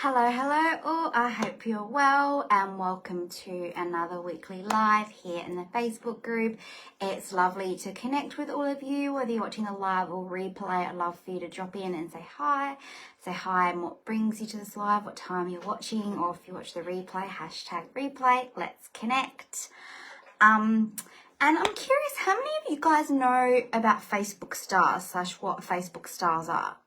Hello all, I hope you're well and welcome to another weekly live here in the Facebook group. It's lovely to connect with all of you, whether you're watching the live or replay. I'd love for you to drop in and say hi and what brings you to this live, what time you're watching, or if you watch the replay, #replay, let's connect. And I'm curious, how many of you guys know about Facebook stars / what Facebook stars are?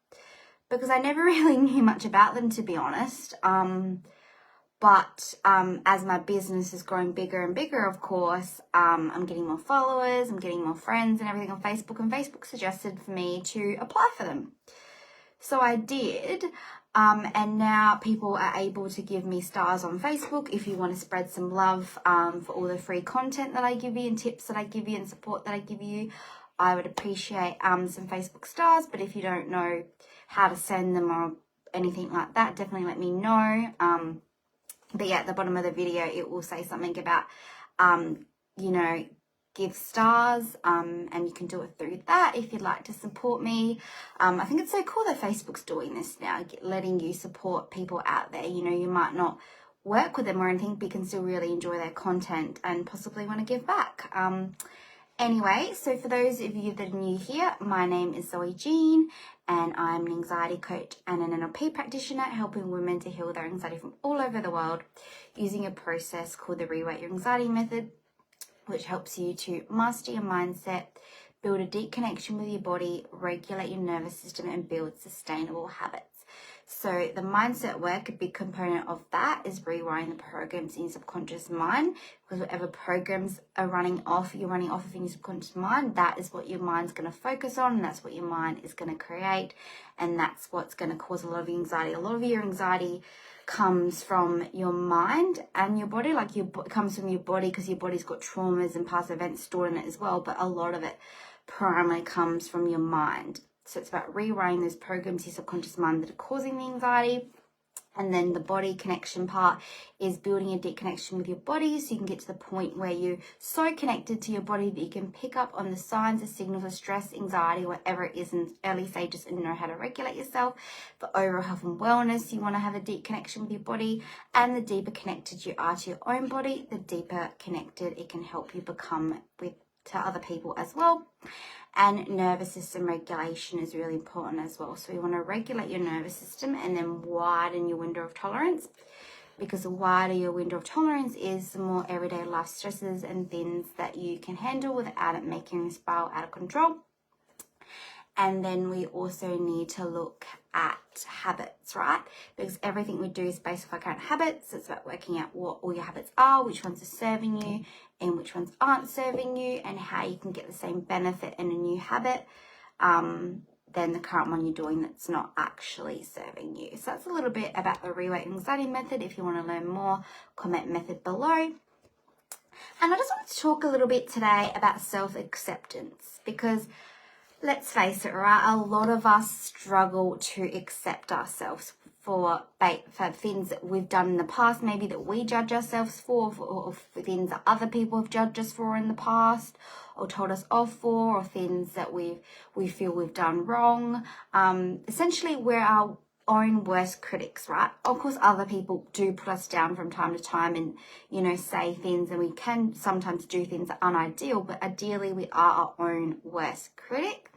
Because I never really knew much about them, to be honest. But as my business is growing bigger and bigger, of course, I'm getting more followers, I'm getting more friends and everything on Facebook, and Facebook suggested for me to apply for them. So I did, and now people are able to give me stars on Facebook if you want to spread some love for all the free content that I give you and tips that I give you and support that I give you. I would appreciate some Facebook stars, but if you don't know how to send them or anything like that, definitely let me know. But yeah, at the bottom of the video, it will say something about, give stars, and you can do it through that if you'd like to support me. I think it's so cool that Facebook's doing this now, letting you support people out there. You know, you might not work with them or anything, but you can still really enjoy their content and possibly want to give back. Anyway, so for those of you that are new here, my name is Zoe Jean, and I'm an anxiety coach and an NLP practitioner, helping women to heal their anxiety from all over the world using a process called the Rewrite Your Anxiety method, which helps you to master your mindset, build a deep connection with your body, regulate your nervous system, and build sustainable habits. So the mindset work, a big component of that is rewiring the programs in your subconscious mind, because whatever programs are you're running off of in your subconscious mind, that is what your mind's going to focus on, and that's what your mind is going to create, and that's what's going to cause a lot of anxiety. A lot of your anxiety comes from your mind and your body, it comes from your body because your body's got traumas and past events stored in it as well, but a lot of it primarily comes from your mind. So it's about rewriting those programs in your subconscious mind that are causing the anxiety. And then the body connection part is building a deep connection with your body so you can get to the point where you're so connected to your body that you can pick up on the signs, the signals of stress, anxiety, whatever it is in early stages, and know how to regulate yourself. For overall health and wellness, you want to have a deep connection with your body, and the deeper connected you are to your own body, the deeper connected it can help you become to other people as well. And nervous system regulation is really important as well. So you want to regulate your nervous system and then widen your window of tolerance, because the wider your window of tolerance is, the more everyday life stresses and things that you can handle without it making you spiral out of control. And then we also need to look at habits, right? Because everything we do is based off our current habits. It's about working out what all your habits are, which ones are serving you and which ones aren't serving you, and how you can get the same benefit in a new habit than the current one you're doing that's not actually serving you. So that's a little bit about the Rewrite Your Anxiety method. If you want to learn more, comment method below. And I just wanted to talk a little bit today about self-acceptance, because let's face it, right? A lot of us struggle to accept ourselves for things that we've done in the past, maybe that we judge ourselves for, or for things that other people have judged us for in the past, or told us off for, or things that we feel we've done wrong. Essentially, we're our own worst critics, right? Of course, other people do put us down from time to time and, say things, and we can sometimes do things that aren't ideal, but ideally we are our own worst critic.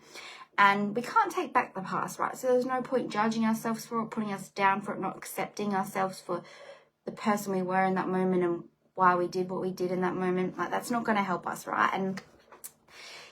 And we can't take back the past, right? So there's no point judging ourselves for it, putting us down for it, not accepting ourselves for the person we were in that moment and why we did what we did in that moment. Like, that's not going to help us, right? And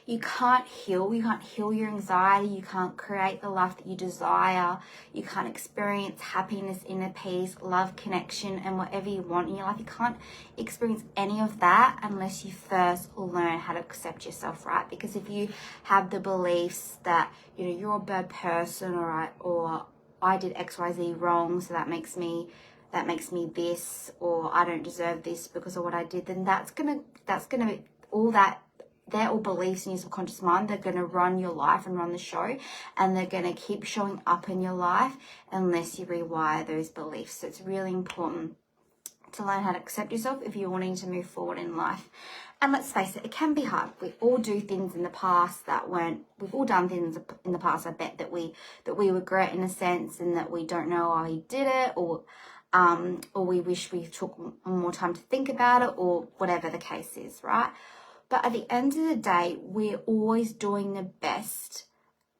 you can't heal your anxiety, you can't create the life that you desire, you can't experience happiness, inner peace, love, connection, and whatever you want in your life. You can't experience any of that unless you first learn how to accept yourself, right? Because if you have the beliefs that, you're a bad person, or I did XYZ wrong, so that makes me this, or I don't deserve this because of what I did, then that's gonna be all that. They're all beliefs in your subconscious mind. They're going to run your life and run the show, and they're going to keep showing up in your life unless you rewire those beliefs. So it's really important to learn how to accept yourself if you're wanting to move forward in life. And let's face it, it can be hard. We all do things in the past we've all done things in the past, I bet, that we regret in a sense, and that we don't know why we did it, or we wish we took more time to think about it, or whatever the case is, right? But at the end of the day, we're always doing the best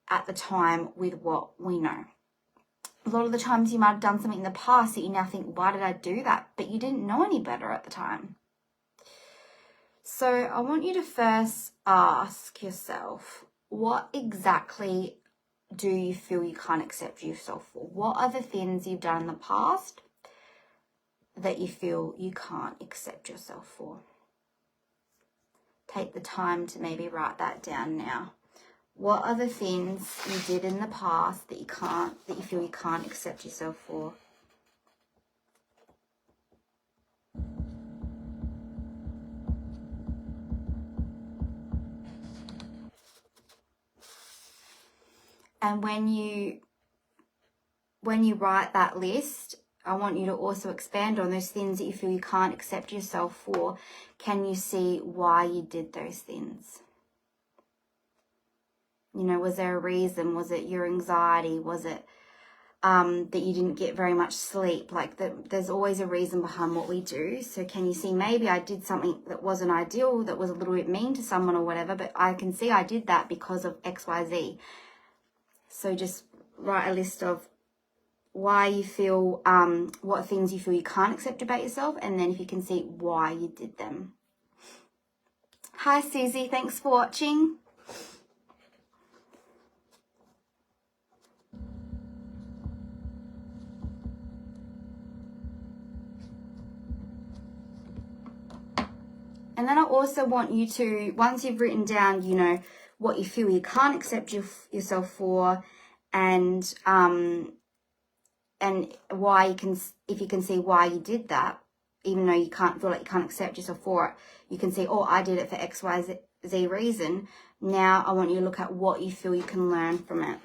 at the time with what we know. A lot of the times you might have done something in the past that you now think, why did I do that? But you didn't know any better at the time. So I want you to first ask yourself, what exactly do you feel you can't accept yourself for? What are the things you've done in the past that you feel you can't accept yourself for? Take the time to maybe write that down now. What are the things you did in the past that you feel you can't accept yourself for? And when you write that list, I want you to also expand on those things that you feel you can't accept yourself for. Can you see why you did those things? You know, was there a reason? Was it your anxiety? Was it that you didn't get very much sleep? Like, there's always a reason behind what we do. So can you see, maybe I did something that wasn't ideal, that was a little bit mean to someone or whatever, but I can see I did that because of XYZ. So just write a list of why you feel, what things you feel you can't accept about yourself, and then if you can see why you did them. Hi Susie, thanks for watching. And then I also want you to, once you've written down, you know, what you feel you can't accept yourself for, and why you can, if you can see why you did that, even though you can't feel like you can't accept yourself for it, you can see, oh, I did it for XYZ reason. Now I want you to look at what you feel you can learn from it.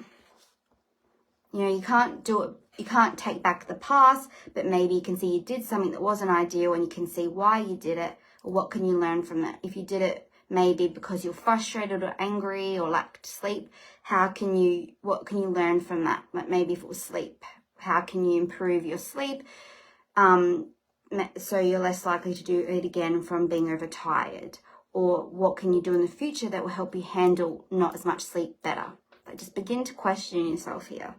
You know, you can't do it, you can't take back the past, but maybe you can see you did something that wasn't ideal, and you can see why you did it, or what can you learn from it. If you did it maybe because you're frustrated or angry or lacked sleep, what can you learn from that? Like, maybe if it was sleep, how can you improve your sleep so you're less likely to do it again from being overtired? Or what can you do in the future that will help you handle not as much sleep better? Like, just begin to question yourself here.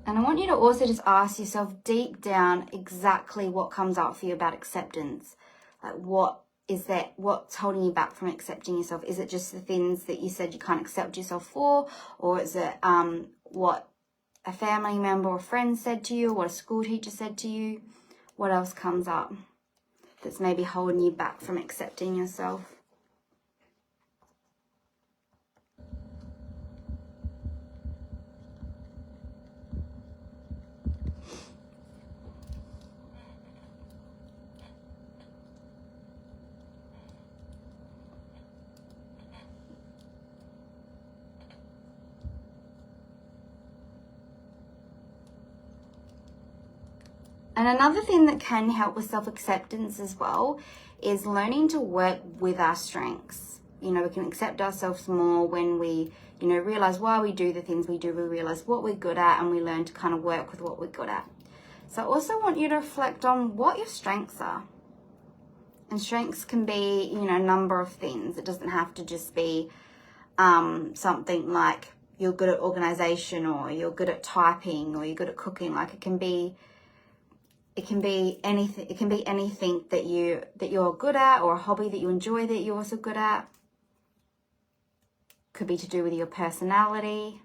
And I want you to also just ask yourself deep down exactly what comes up for you about acceptance. Like, what's holding you back from accepting yourself? Is it just the things that you said you can't accept yourself for? Or is it what a family member or friend said to you, or what a school teacher said to you? What else comes up that's maybe holding you back from accepting yourself? And another thing that can help with self-acceptance as well is learning to work with our strengths. You know, we can accept ourselves more when we, you know, realize why we do the things we do. We realize what we're good at, and we learn to kind of work with what we're good at. So I also want you to reflect on what your strengths are. And strengths can be, you know, a number of things. It doesn't have to just be something like you're good at organization, or you're good at typing, or you're good at cooking. Like, it can be anything. It can be anything that you're good at, or a hobby that you enjoy that you're also good at. Could be to do with your personality.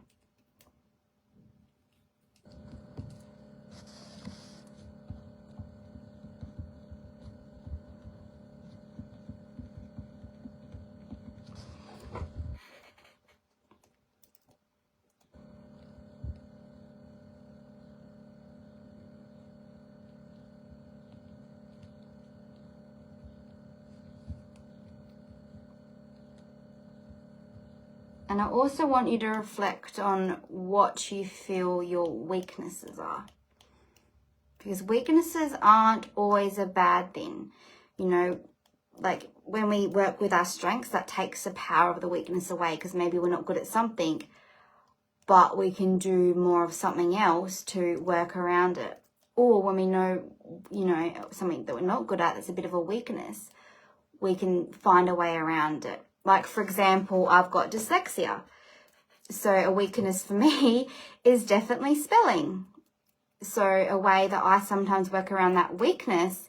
And I also want you to reflect on what you feel your weaknesses are. Because weaknesses aren't always a bad thing. You know, like when we work with our strengths, that takes the power of the weakness away, because maybe we're not good at something, but we can do more of something else to work around it. Or when we know, you know, something that we're not good at, that's a bit of a weakness, we can find a way around it. Like, for example, I've got dyslexia. So a weakness for me is definitely spelling. So a way that I sometimes work around that weakness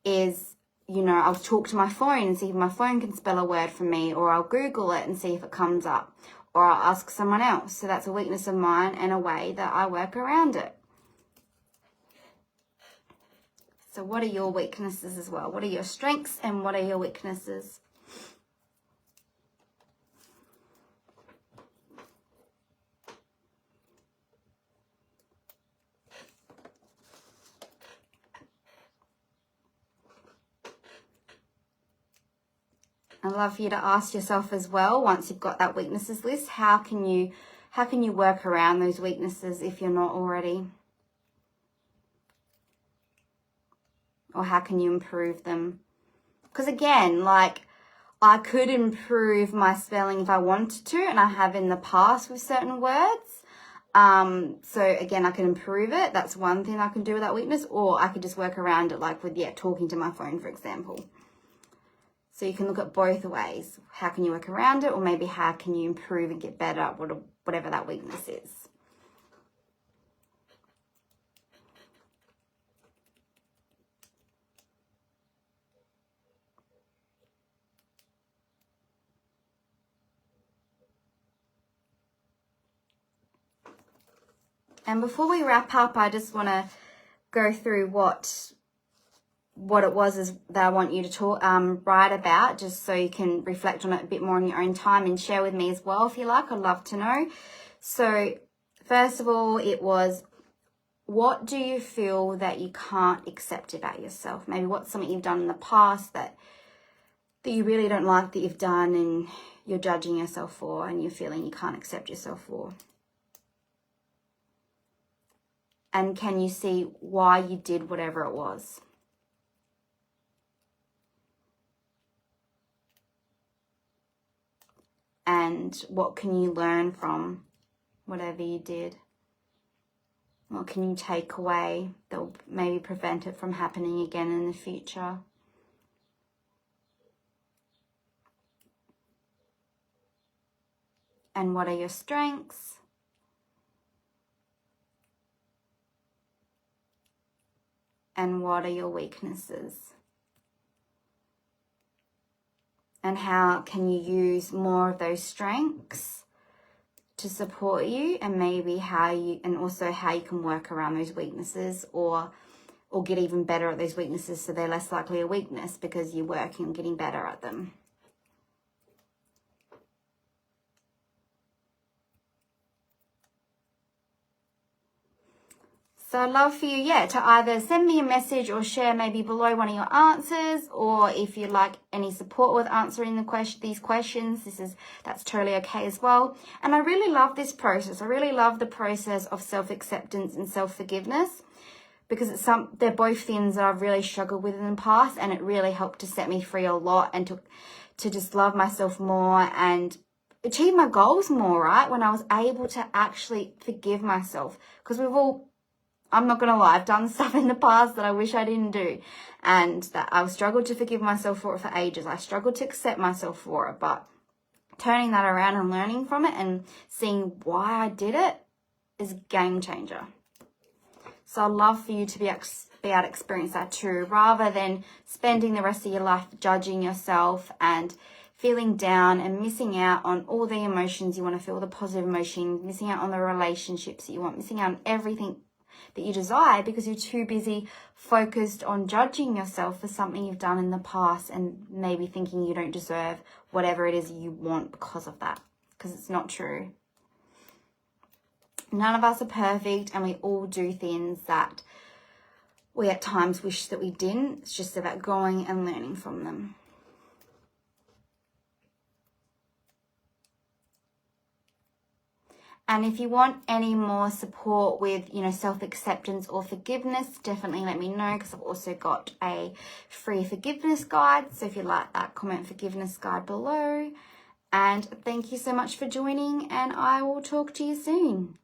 is, you know, I'll talk to my phone and see if my phone can spell a word for me, or I'll Google it and see if it comes up, or I'll ask someone else. So that's a weakness of mine and a way that I work around it. So what are your weaknesses as well? What are your strengths and what are your weaknesses? I'd love for you to ask yourself as well, once you've got that weaknesses list, how can you work around those weaknesses if you're not already? Or how can you improve them? Because again, like, I could improve my spelling if I wanted to, and I have in the past with certain words. So again, I can improve it. That's one thing I can do with that weakness. Or I could just work around it, like with, talking to my phone, for example. So you can look at both ways. How can you work around it? Or maybe how can you improve and get better at whatever that weakness is. And before we wrap up, I just want to go through what it was that I want you to write about, just so you can reflect on it a bit more in your own time and share with me as well if you like. I'd love to know. So first of all, it was, what do you feel that you can't accept about yourself? Maybe what's something you've done in the past that you really don't like that you've done and you're judging yourself for, and you're feeling you can't accept yourself for. And can you see why you did whatever it was? And what can you learn from whatever you did? What can you take away that will maybe prevent it from happening again in the future? And what are your strengths? And what are your weaknesses? And how can you use more of those strengths to support you, and maybe also how you can work around those weaknesses, or get even better at those weaknesses so they're less likely a weakness because you're working on getting better at them. So I'd love for you, to either send me a message or share maybe below one of your answers, or if you'd like any support with answering these questions, that's totally okay as well. And I really love this process. I really love the process of self-acceptance and self-forgiveness, because they're both things that I've really struggled with in the past, and it really helped to set me free a lot, and to just love myself more and achieve my goals more, right? When I was able to actually forgive myself, because I'm not going to lie, I've done stuff in the past that I wish I didn't do, and that I've struggled to forgive myself for it for ages. I struggled to accept myself for it, but turning that around and learning from it and seeing why I did it is a game changer. So I'd love for you to be able to experience that too, rather than spending the rest of your life judging yourself and feeling down and missing out on all the emotions you want to feel, the positive emotions, missing out on the relationships that you want, missing out on everything that you desire because you're too busy focused on judging yourself for something you've done in the past, and maybe thinking you don't deserve whatever it is you want because of that, because it's not true. None of us are perfect, and we all do things that we at times wish that we didn't. It's just about going and learning from them. And if you want any more support with, self-acceptance or forgiveness, definitely let me know, because I've also got a free forgiveness guide. So if you like that, comment forgiveness guide below. And thank you so much for joining, and I will talk to you soon.